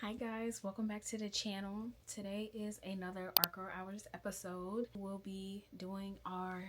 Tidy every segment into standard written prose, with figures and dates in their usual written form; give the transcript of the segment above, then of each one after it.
Hi guys, welcome back to the channel. Today is another Art Girl Hours episode. We'll be doing our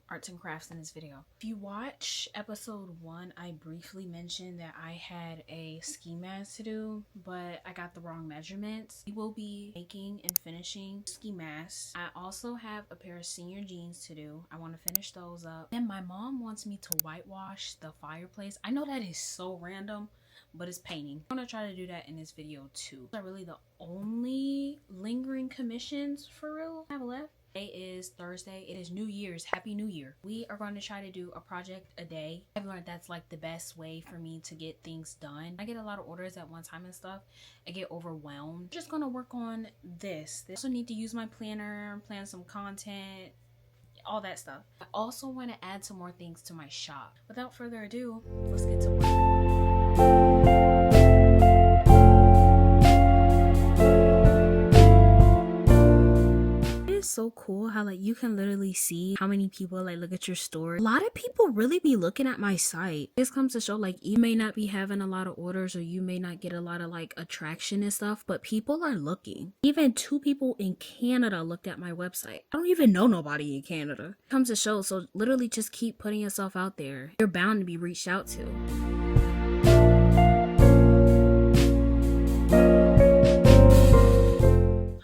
arts and crafts in this video. If you watch episode 1, I briefly mentioned that I had a ski mask to do, but I got the wrong measurements. We will be making and finishing ski masks. I also have a pair of senior jeans to do. I want to finish those up. Then my mom wants me to whitewash the fireplace. I know that is so random, but it's painting. I'm gonna try to do that in this video too. Those are really the only lingering commissions for real I have left. Today is Thursday. It is New Year's. Happy New Year. We are going to try to do a project a day. I've learned that's like the best way for me to get things done. I get a lot of orders at one time and stuff. I get overwhelmed. I'm just gonna work on this. I also need to use my planner, plan some content, all that stuff. I also want to add some more things to my shop. Without further ado, let's get to work. So cool how like you can literally see how many people like look at your store. A lot of people really be looking at my site. This comes to show like you may not be having a lot of orders or you may not get a lot of like attraction and stuff, but people are looking. Even 2 people in Canada looked at my website. I don't even know nobody in Canada. It comes to show, so literally just keep putting yourself out there. You're bound to be reached out to.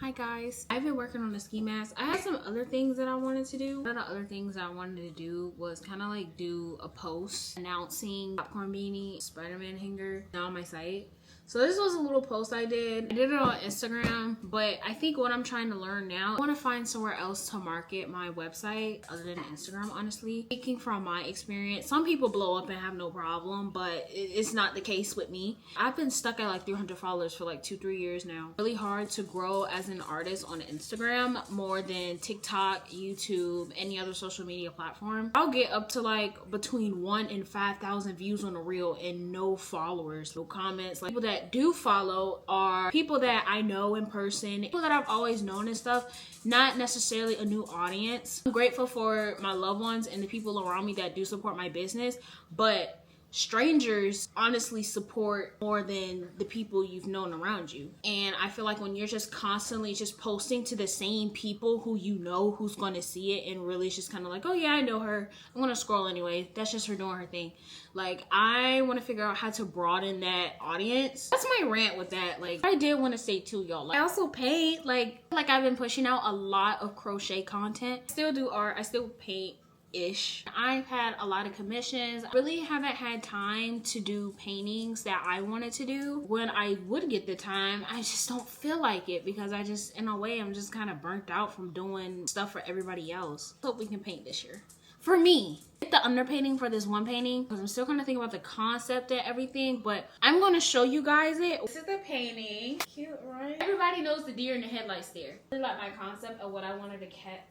Hi guys, I've been working on the ski mask. I had some other things that I wanted to do. One of the other things I wanted to do was kind of like do a post announcing popcorn beanie Spider-Man hanger on my site. So this was a little post I did. I did it on Instagram, but I think what I'm trying to learn now, I want to find somewhere else to market my website other than Instagram, honestly. Speaking from my experience, some people blow up and have no problem, but it's not the case with me. I've been stuck at like 300 followers for like 2-3 years now. Really hard to grow as an artist on Instagram more than TikTok, YouTube, any other social media platform. I'll get up to like between 1 and 5,000 views on a reel and no followers, no comments. Like people that do follow are people that I know in person, people that I've always known and stuff, not necessarily a new audience. I'm grateful for my loved ones and the people around me that do support my business, but strangers honestly support more than the people you've known around you. And I feel like when you're just constantly just posting to the same people who you know who's going to see it and really it's just kind of like, oh yeah, I know her, I'm gonna scroll anyway, that's just her doing her thing. Like, I want to figure out how to broaden that audience. That's my rant with that. Like, I did want to say too, y'all, like, I also paint. Like I've been pushing out a lot of crochet content. I still do art, I still paint ish. I've had a lot of commissions. I really haven't had time to do paintings that I wanted to do. When I would get the time, I just don't feel like it because I just, in a way, I'm just kind of burnt out from doing stuff for everybody else. Hope we can paint this year. For me, the underpainting for this one painting, because I'm still kind of thinking about the concept and everything, but I'm going to show you guys it. This is the painting. Cute, right? Everybody knows the deer in the headlights there. I really like my concept of what I wanted to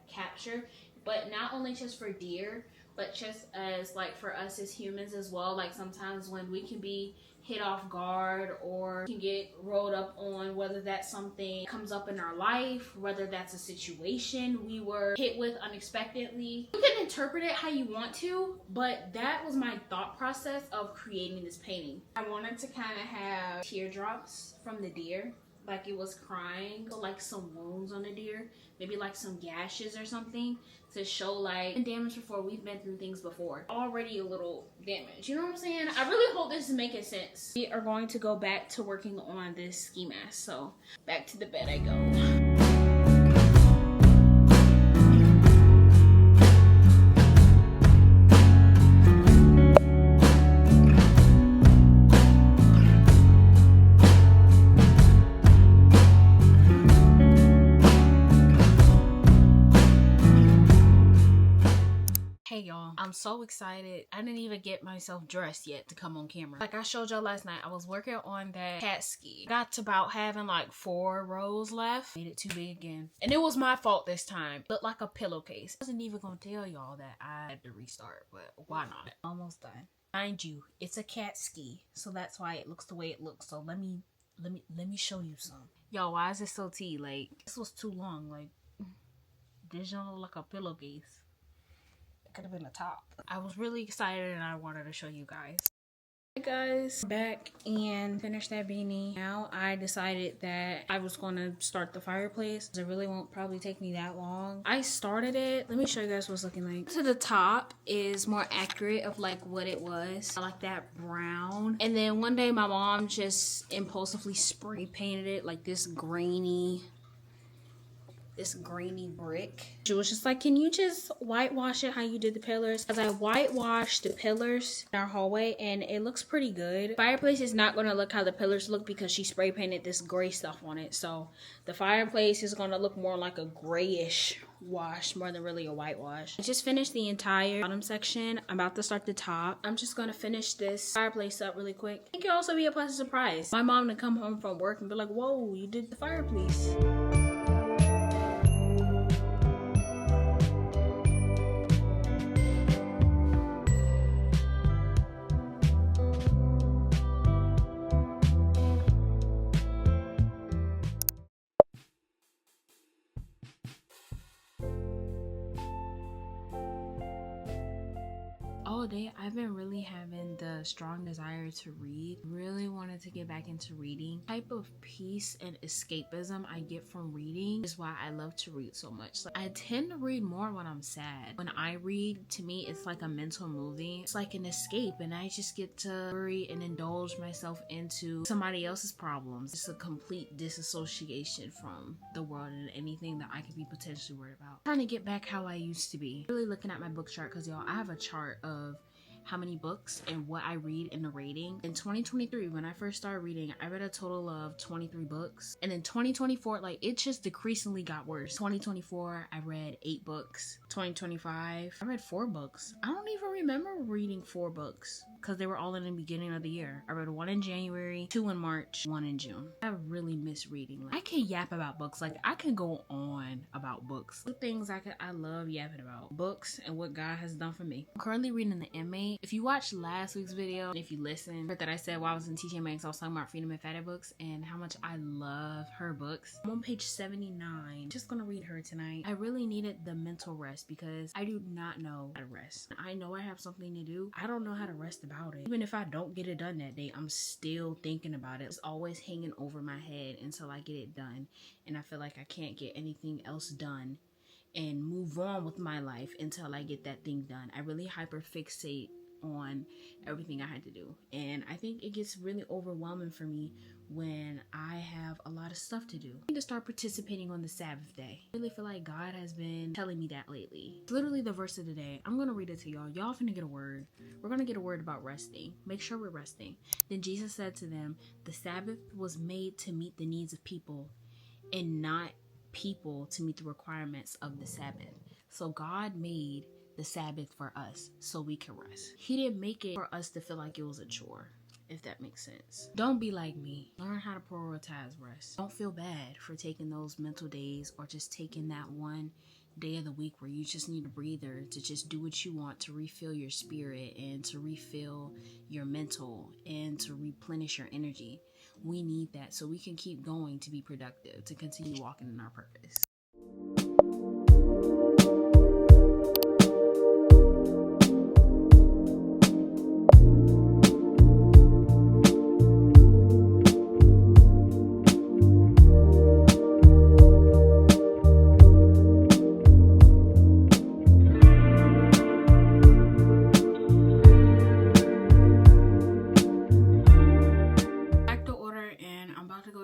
capture, but not only just for deer, but just as like for us as humans as well. Like sometimes when we can be hit off guard or can get rolled up on, whether that's something comes up in our life, whether that's a situation we were hit with unexpectedly. You can interpret it how you want to, but that was my thought process of creating this painting. I wanted to kind of have teardrops from the deer, like it was crying, or like some wounds on the deer, maybe like some gashes or something to show like been damaged before, we've been through things before, already a little damage, you know what I'm saying? I really hope this is making sense. We are going to go back to working on this ski mask, so back to the bed I go. Hey y'all, I'm so excited. I didn't even get myself dressed yet to come on camera. Like I showed y'all last night, I was working on that cat ski. Got to about having like 4 rows left. Made it too big again. And it was my fault this time. Looked like a pillowcase. I wasn't even gonna tell y'all that I had to restart, but why not? Almost done. Mind you, it's a cat ski, so that's why it looks the way it looks. So let me show you some. Y'all, why is it so tea? Like, this was too long. Like, this don't look like a pillowcase. Could have been the top. I was really excited and I wanted to show you guys. Hey guys, back and finished that beanie. Now I decided that I was going to start the fireplace. It really won't probably take me that long. I started it. Let me show you guys what's looking like. To the top is more accurate of like what it was. I like that brown. And then one day my mom just impulsively spray painted it like this grainy brick. She was just like, can you just whitewash it how you did the pillars? As I whitewashed the pillars in our hallway, and it looks pretty good. Fireplace is not gonna look how the pillars look because she spray painted this gray stuff on it. So the fireplace is gonna look more like a grayish wash more than really a whitewash. I just finished the entire bottom section. I'm about to start the top. I'm just gonna finish this fireplace up really quick. It could also be a pleasant surprise. My mom to come home from work and be like, whoa, you did the fireplace. All day I've been really having the strong desire to read. Really wanted to get back into reading. The type of peace and escapism I get from reading is why I love to read so much. Like, I tend to read more when I'm sad. When I read, to me it's like a mental movie. It's like an escape, and I just get to worry and indulge myself into somebody else's problems. It's a complete disassociation from the world and anything that I could be potentially worried about. Trying to get back how I used to be. Really looking at my book chart, because y'all, I have a chart of how many books and what I read in the rating. In 2023, when I first started reading, I read a total of 23 books. And in 2024, like, it just decreasingly got worse. 2024, I read 8 books. 2025, I read 4 books. I don't even remember reading 4 books because they were all in the beginning of the year. I read 1 in January, 2 in March, 1 in June. I really miss reading. Like, I can yap about books. Like, I can go on about books. 2 things I love yapping about: books and what God has done for me. I'm currently reading The Inmate. If you watched last week's video, and if you listened, heard that I said while I was in TJ Maxx, I was talking about Freedom and Fatter books and how much I love her books. I'm on page 79. Just gonna read her tonight. I really needed the mental rest because I do not know how to rest. I know I have something to do. I don't know how to rest about it. Even if I don't get it done that day, I'm still thinking about it. It's always hanging over my head until I get it done. And I feel like I can't get anything else done and move on with my life until I get that thing done. I really hyperfixate on everything I had to do, and I think it gets really overwhelming for me when I have a lot of stuff to do. I need to start participating on the Sabbath day. I really feel like God has been telling me that lately. It's literally the verse of the day. I'm gonna read it to y'all. Y'all finna get a word. We're gonna get a word about resting. Make sure we're resting. Then Jesus said to them, the Sabbath was made to meet the needs of people and not people to meet the requirements of the Sabbath. So God made the Sabbath for us so we can rest. He didn't make it for us to feel like it was a chore, if that makes sense. Don't be like me. Learn how to prioritize rest. Don't feel bad for taking those mental days or just taking that one day of the week where you just need a breather to just do what you want to refill your spirit and to refill your mental and to replenish your energy. We need that so we can keep going to be productive, to continue walking in our purpose.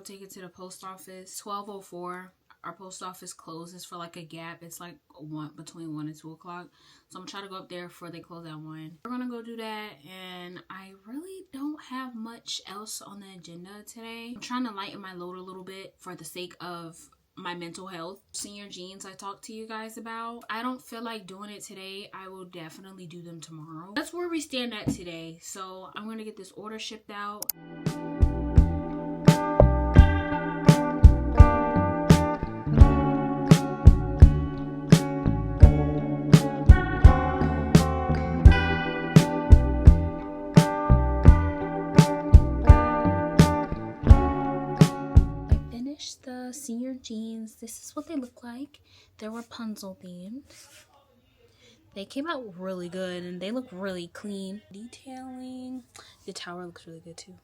Take it to the post office. 12:04. Our post office closes for like a gap. It's like between 1 and 2 o'clock. So I'm gonna try to go up there before they close at 1. We're gonna go do that, and I really don't have much else on the agenda today. I'm trying to lighten my load a little bit for the sake of my mental health. Senior jeans I talked to you guys about. I don't feel like doing it today. I will definitely do them tomorrow. That's where we stand at today. So I'm gonna get this order shipped out. The senior jeans, this is what they look like. They're Rapunzel themed. They came out really good and they look really clean. Detailing, The tower looks really good too.